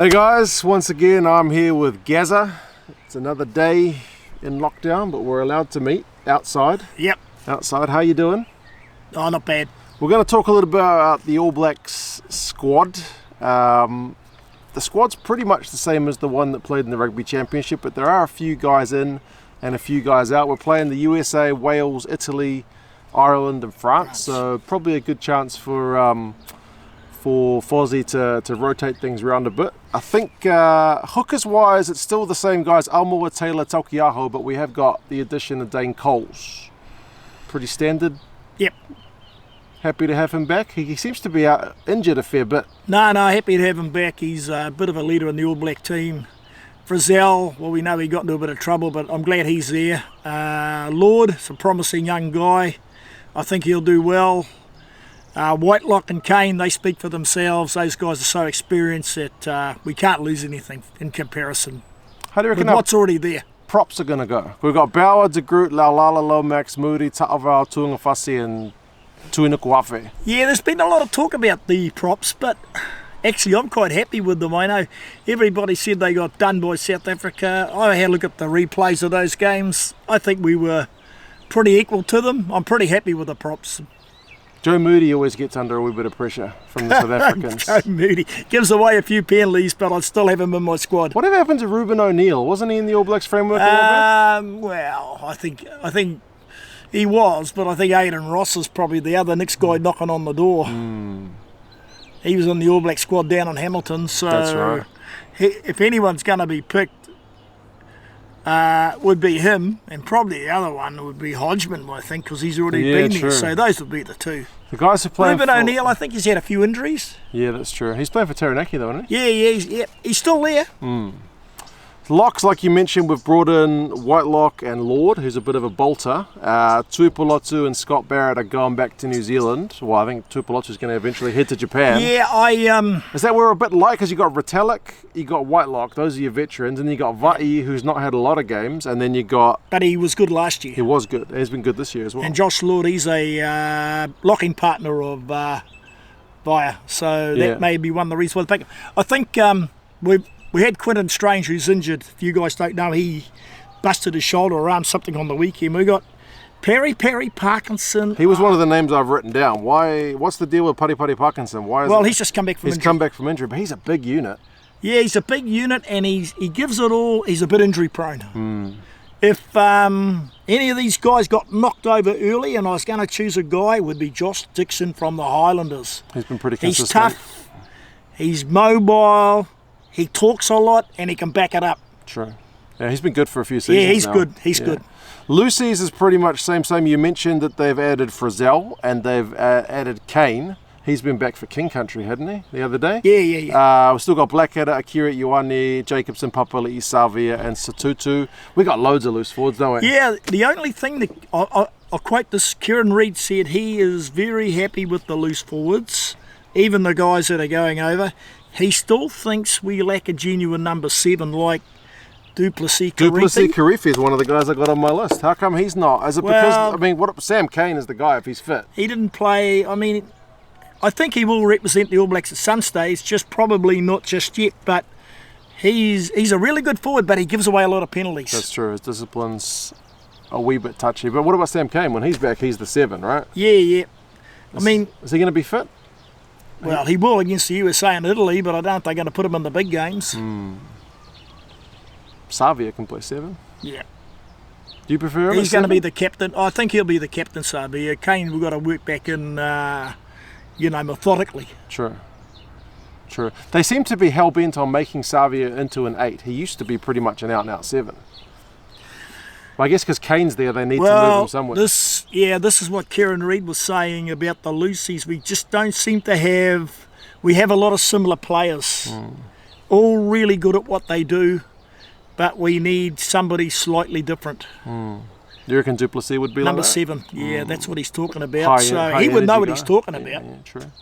Hey guys, once again I'm here with Gazza. It's another day in lockdown, but we're allowed to meet outside. Yep. Outside, how you doing? Oh, not bad. We're going to talk a little bit about the All Blacks squad. The squad's pretty much the same as the one that played in the Rugby Championship, but there are a few guys in and a few guys out. We're playing the USA, Wales, Italy, Ireland and France, so probably a good chance for Fozzie to rotate things around a bit. I think hookers wise it's still the same guys, Almoa, Taylor, Taukei'aho, but we have got the addition of Dane Coles. Pretty standard. Yep. Happy to have him back. He seems to be out injured a fair bit. No, happy to have him back. He's a bit of a leader in the All Black team. Frizzell, well, we know he got into a bit of trouble, but I'm glad he's there. Lord, it's a promising young guy. I think he'll do well. Whitelock and Kane, they speak for themselves. Those guys are so experienced that we can't lose anything in comparison. How do you reckon what's already there? Props are going to go? We've got Bauer, De Groot, Laulala, Lomax, Moody, Ta'avao, Tuangafasi and Tuinukuafe. Yeah, there's been a lot of talk about the props, but actually I'm quite happy with them. I know everybody said they got done by South Africa. I had a look at the replays of those games. I think we were pretty equal to them. I'm pretty happy with the props. Joe Moody always gets under a wee bit of pressure from the South Africans. Joe Moody gives away a few penalties, but I still have him in my squad. Whatever happened to Ruben O'Neill? Wasn't he in the All Blacks framework a little bit? Well, I think he was, but I think Aiden Ross is probably the other next guy knocking on the door. He was in the All Black squad down in Hamilton, so that's right. If anyone's going to be picked, would be him, and probably the other one would be Hodgman, I think, because he's already been there. So those would be the two. The guys who play. Ruben O'Neill, I think he's had a few injuries. Yeah, that's true. He's playing for Taranaki though, isn't he? He's still there. Locks, like you mentioned, we've brought in Whitelock and Lord, who's a bit of a bolter. Tuipulotu and Scott Barrett are going back to New Zealand. Well, I think Tuipulotu's going to eventually head to Japan. Yeah, Is that where we're a bit light? Because you got Retallick, you got Whitelock, those are your veterans, and you got Va'i, who's not had a lot of games, and then you got... But he was good last year. He was good. He's been good this year as well. And Josh Lord, he's a locking partner of Via, so that may be one of the reasons why they pick him. I think we had Quinton Strange, who's injured. If you guys don't know, he busted his shoulder or arm, something on the weekend. We got Perry Parkinson. He was one of the names I've written down. Why? What's the deal with Pari Parkinson? He's just come back from injury. He's come back from injury, but he's a big unit. Yeah, he's a big unit, and he gives it all. He's a bit injury prone. If any of these guys got knocked over early, and I was going to choose a guy, it would be Josh Dixon from the Highlanders. He's been pretty consistent. He's tough. He's mobile. He talks a lot, and he can back it up. True. Yeah, he's been good for a few seasons. Yeah, he's now. good. He's good. Lucy's is pretty much same. You mentioned that they've added Frizzell and they've added Kane. He's been back for King Country, hadn't he, the other day? Yeah. We've still got Blackadder, Akira Ioane, Jacobson, Papali'i, Savia, and Satutu. We got loads of loose forwards, don't we? Yeah, the only thing that I'll quote this, Kieran Reid said he is very happy with the loose forwards, even the guys that are going over. He still thinks we lack a genuine number 7 like Duplessis Karifi is one of the guys I got on my list. How come he's not? Is it because, Sam Kane is the guy if he's fit? He didn't play, I think he will represent the All Blacks at some stage, just probably not just yet, but he's a really good forward, but he gives away a lot of penalties. That's true, his discipline's a wee bit touchy. But what about Sam Kane? When he's back, he's the 7, right? Yeah. Is he going to be fit? Well, he will against the USA and Italy, but I don't think they're going to put him in the big games. Savia can play 7. Yeah. Do you prefer him? He's going to be the captain. I think he'll be the captain, Savia. Kane, we've got to work back in, methodically. True. They seem to be hell-bent on making Savia into an 8. He used to be pretty much an out-and-out 7. Well, I guess because Kane's there, they need to move him somewhere. This is what Kieran Reid was saying about the Lucies. We just don't seem to have... We have a lot of similar players, all really good at what they do, but we need somebody slightly different. You reckon Duplessis would be number like that? 7? Yeah, that's what he's talking about. High he would know what he's talking about. Yeah, true.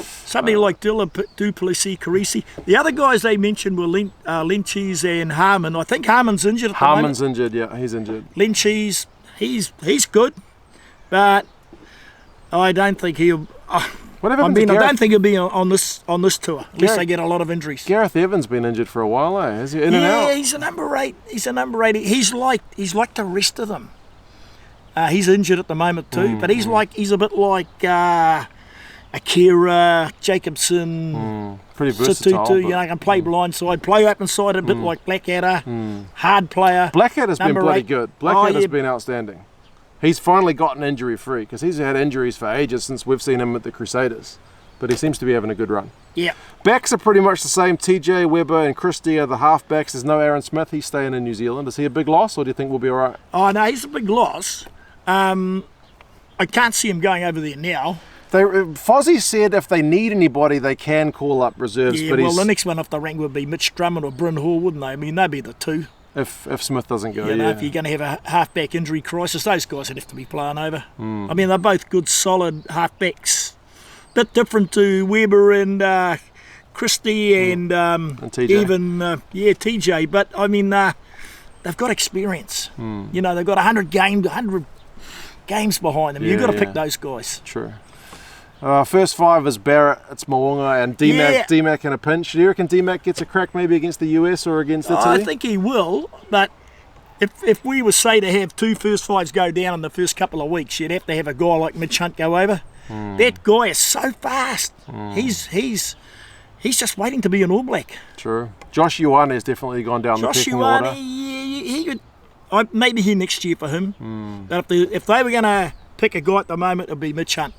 Somebody like Duplessis, Carisi. The other guys they mentioned were Lynchies and Harmon. I think Harmon's injured at the moment. Harmon's injured, yeah, he's injured. Lynchies, he's good, but I don't think he'll... Whatever I happened to mean, I Gareth? don't think he'll be on this tour unless they get a lot of injuries. Gareth Evans been injured for a while, eh? Is he in and Yeah, out? he's a number 8. He's a number 8. He's like the rest of them. He's injured at the moment too, but he's a bit like Akira, Jacobson, Pretty versatile. Satutu, you know, can play blindside, play open side a bit like Blackadder, hard player. Blackadder's been Number bloody 8. good. Blackadder's yeah. been outstanding. He's finally gotten injury free because he's had injuries for ages since we've seen him at the Crusaders. But he seems to be having a good run. Yeah. Backs are pretty much the same. TJ, Weber and Christie are the halfbacks. There's no Aaron Smith. He's staying in New Zealand. Is he a big loss or do you think we'll be all right? Oh, no, he's a big loss. I can't see him going over there now. Fozzie said if they need anybody, they can call up reserves. Yeah, but well, the next one off the rank would be Mitch Drummond or Bryn Hall, wouldn't they? I mean, they'd be the two. If Smith doesn't go, You know, if you're going to have a halfback injury crisis, those guys would have to be playing over. I mean, they're both good, solid halfbacks. Bit different to Weber and Christie and TJ. even TJ. But I mean, they've got experience. You know, they've got 100 games behind them. You've got to pick those guys. True. First 5 is Barrett, it's Moonga, and D-Mac in a pinch. Do you reckon D-Mac gets a crack maybe against the US or against Italy? I think he will, but if we were, say, to have 2 first 5s go down in the first couple of weeks, you'd have to have a guy like Mitch Hunt go over. That guy is so fast. He's just waiting to be an All Black. True. Josh Ioane has definitely gone down the pecking order. He could. Maybe here next year for him. But if they were going to pick a guy at the moment, it would be Mitch Hunt.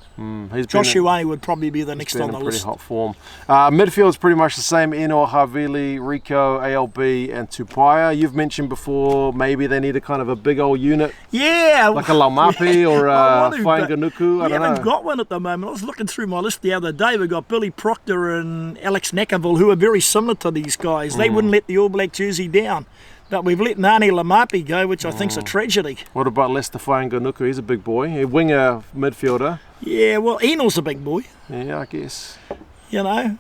Josh Ioane would probably be the next on the list. Pretty hot form. Midfield's pretty much the same. Eno, Havili, Rico, ALB and Tupaia. You've mentioned before maybe they need a kind of a big old unit. Yeah. Like a Laumapi or a Whainganuku. I We don't know. haven't got one at the moment. I was looking through my list the other day. We've got Billy Proctor and Alex Nakaville, who are very similar to these guys. They wouldn't let the All Black jersey down. But we've let Nani Lamapi go, which I think's a tragedy. What about Lester Whainganuku? He's a big boy. A winger midfielder. Yeah, well, Enel's a big boy, Yeah, I guess. you know.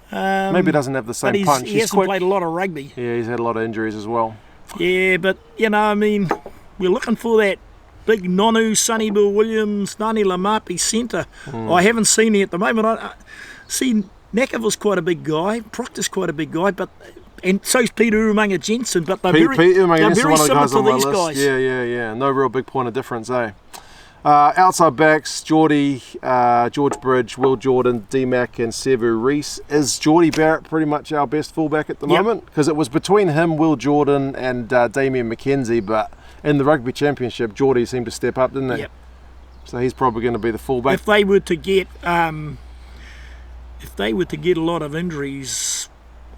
Maybe he doesn't have the same but punch. he He's hasn't quick. played a lot of rugby. Yeah, he's had a lot of injuries as well. Yeah, but, you know, I mean, we're looking for that big Nonu, Sonny Bill Williams, Nani Lamapi centre. I haven't seen it at the moment. I see Nakaville's quite a big guy. Proctor's quite a big guy, and so's Peter Umaga Jensen, but they're very Umaga similar Jensen's to one of the these guys on my list. guys. Yeah. No real big point of difference, eh? Outside backs, Geordie, George Bridge, Will Jordan, D-Mac and Sevu Reese. Is Geordie Barrett pretty much our best fullback at the moment? Because it was between him, Will Jordan and Damien McKenzie, but in the Rugby Championship, Geordie seemed to step up, didn't he? Yep. So he's probably going to be the fullback. If they were to get a lot of injuries,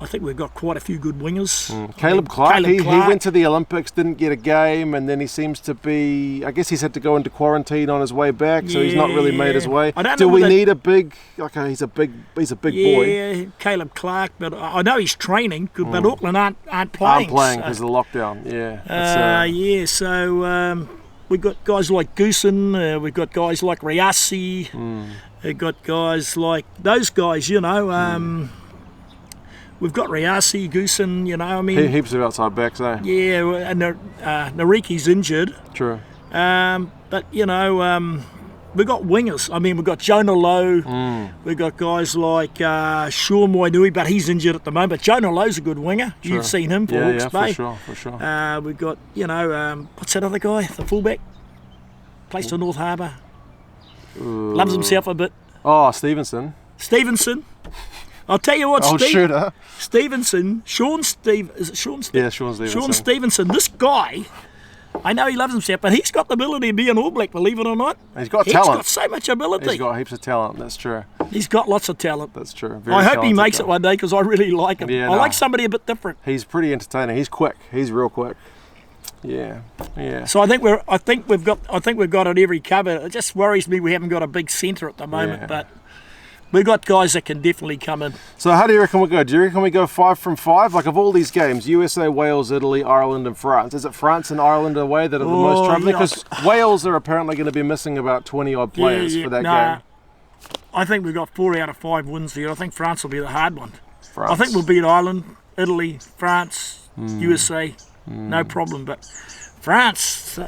I think we've got quite a few good wingers. Caleb Clark, he Clark. went to the Olympics, didn't get a game, and then he seems to be, I guess he's had to go into quarantine on his way back, so he's not really made his way. I don't Do know we whether- need a big, he's a big boy. Yeah, Caleb Clark, but I know he's training, but Auckland aren't playing. I'm playing so- because of the lockdown, yeah. So we've got guys like Goosen, we've got guys like Riassi, we've got guys like those guys, you know. We've got Riassi, Goosen, you know, I mean. Heaps of outside backs, eh? Yeah, and Nariki's injured. True. But, you know, we've got wingers. I mean, we've got Jonah Lowe. We've got guys like Sean Wainui, but he's injured at the moment. But Jonah Lowe's a good winger. Sure. You've seen him for Hawke's Bay. For sure. We've got, you know, what's that other guy? The fullback? Plays for North Harbour. Loves himself a bit. Oh, Stevenson. I'll tell you what, Shooter. Stevenson, is it Sean Stevenson? Yeah, Sean Stevenson. Sean Stevenson, this guy, I know he loves himself, but he's got the ability to be an All Black, believe it or not. He's got talent. He's got so much ability. He's got heaps of talent, that's true. He's got lots of talent. That's true. Very I hope he talented makes guy. it one day because I really like him. Yeah, I like somebody a bit different. He's pretty entertaining. He's quick. He's real quick. Yeah. So I think we've got it every cover. It just worries me we haven't got a big centre at the moment, but we've got guys that can definitely come in. So how do you reckon we go? Do you reckon we go 5 from 5? Like of all these games, USA, Wales, Italy, Ireland and France, is it France and Ireland away that are the most troubling? Because Wales are apparently going to be missing about 20 odd players for that game. I think we've got 4 out of 5 wins here. I think France will be the hard one. France. I think we'll beat Ireland, Italy, France, USA, no problem. But France,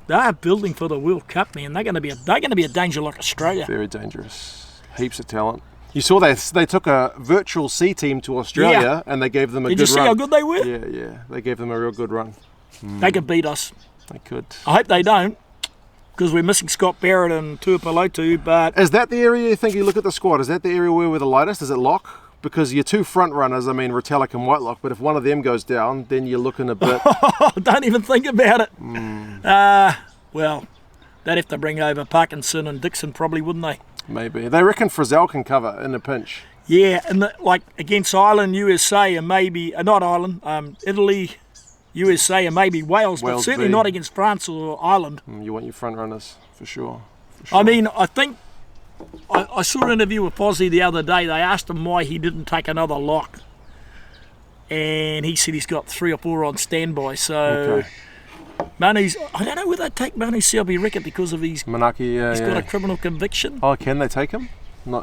they're building for the World Cup, man. They're going to be a danger like Australia. Very dangerous. Heaps of talent. You saw they took a virtual C team to Australia and they gave them a Did good you see run. how good they were? Yeah. They gave them a real good run. They could beat us. They could. I hope they don't, because we're missing Scott Barrett and Tuipulotu, but... Is that the area you think you look at the squad? Is that the area where we're the lightest? Is it lock? Because your two front runners, I mean, Retallick and Whitelock, but if one of them goes down, then you're looking a bit... Don't even think about it. Well, they'd have to bring over Parkinson and Dixon probably, wouldn't they? Maybe. They reckon Frizzell can cover in a pinch. Yeah, and like against Ireland, USA, and maybe... not Ireland, Italy, USA, and maybe Wales, but certainly not against France or Ireland. You want your front runners, for sure. I mean, I think... I saw an interview with Fozzie the other day. They asked him why he didn't take another lock. And he said he's got 3 or 4 on standby. So, Okay. Manu's... I don't know whether they'd take Manu Selby-Rickett because of his... Manaki, he's got a criminal conviction. Oh, can they take him?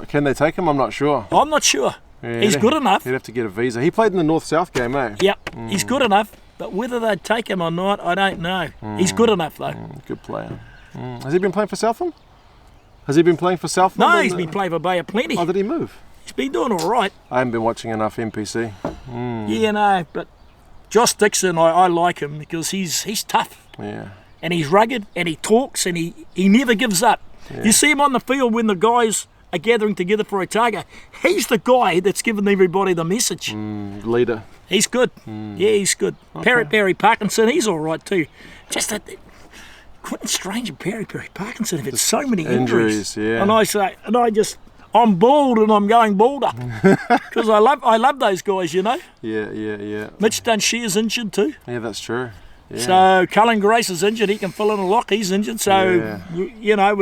Can they take him? I'm not sure. I'm not sure. Yeah, he's good enough. He'd have to get a visa. He played in the North-South game, eh? Yep, he's good enough. But whether they'd take him or not, I don't know. He's good enough, though. Good player. Has he been playing for Southland? Has he been playing for Southland? No, he's been playing for Bay of Plenty. Oh, did he move? He's been doing all right. I haven't been watching enough NPC. Yeah, no, but Josh Dixon, I like him because he's tough. Yeah. And he's rugged, and he talks, and he never gives up. Yeah. You see him on the field when the guys are gathering together for Otago. He's the guy that's giving everybody the message. Leader. He's good. Yeah, he's good. Okay. Perry Parkinson, he's all right too. Just that Quentin Strange and Perry Parkinson have had so many injuries. Yeah. And I'm bald and I'm going balder because I love those guys, you know. Yeah. Mitch Dunshere's injured too. Yeah, that's true. Yeah. So Cullen Grace is injured. He can fill in a lock. He's injured. So you know,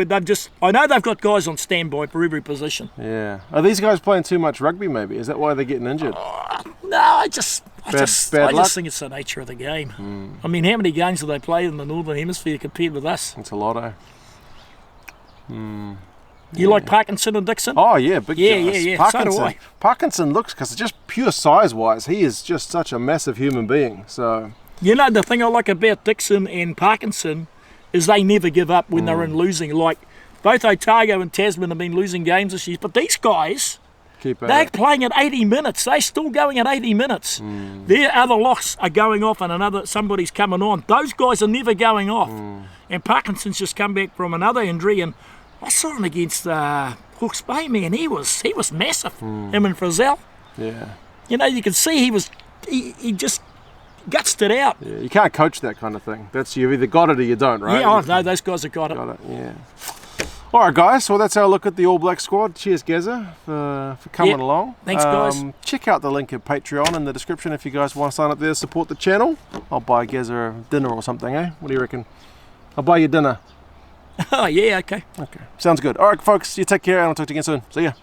I know they've got guys on standby for every position. Yeah. Are these guys playing too much rugby? Maybe is that why they're getting injured? No, I just Bad luck? think it's the nature of the game. I mean, how many games do they play in the Northern Hemisphere compared with us? It's a lot, eh? You like Parkinson and Dixon? Oh yeah, big guys. Yeah. Parkinson, So do I. Parkinson looks, because just pure size-wise, he is just such a massive human being. So You know, the thing I like about Dixon and Parkinson is they never give up when they're in losing. Like, both Otago and Tasman have been losing games this year, but these guys, they're playing at 80 minutes. They're still going at 80 minutes. Their other locks are going off and somebody's coming on. Those guys are never going off. And Parkinson's just come back from another injury, and I saw him against Hawke's Bay, man. He was massive, him and Frizzell. yeah. You know, you can see he just gutsed it out. Yeah, you can't coach that kind of thing. That's, you've either got it or you don't, right? Yeah, no, those guys have got it. Got it, yeah. All right, guys. Well, that's our look at the All Black squad. Cheers, Gazza, for coming along. Thanks, guys. Check out the link at Patreon in the description if you guys want to sign up there to support the channel. I'll buy Gazza a dinner or something, eh? What do you reckon? I'll buy you dinner. Oh, yeah, okay. Okay, sounds good. All right, folks. You take care, and I'll talk to you again soon. See ya.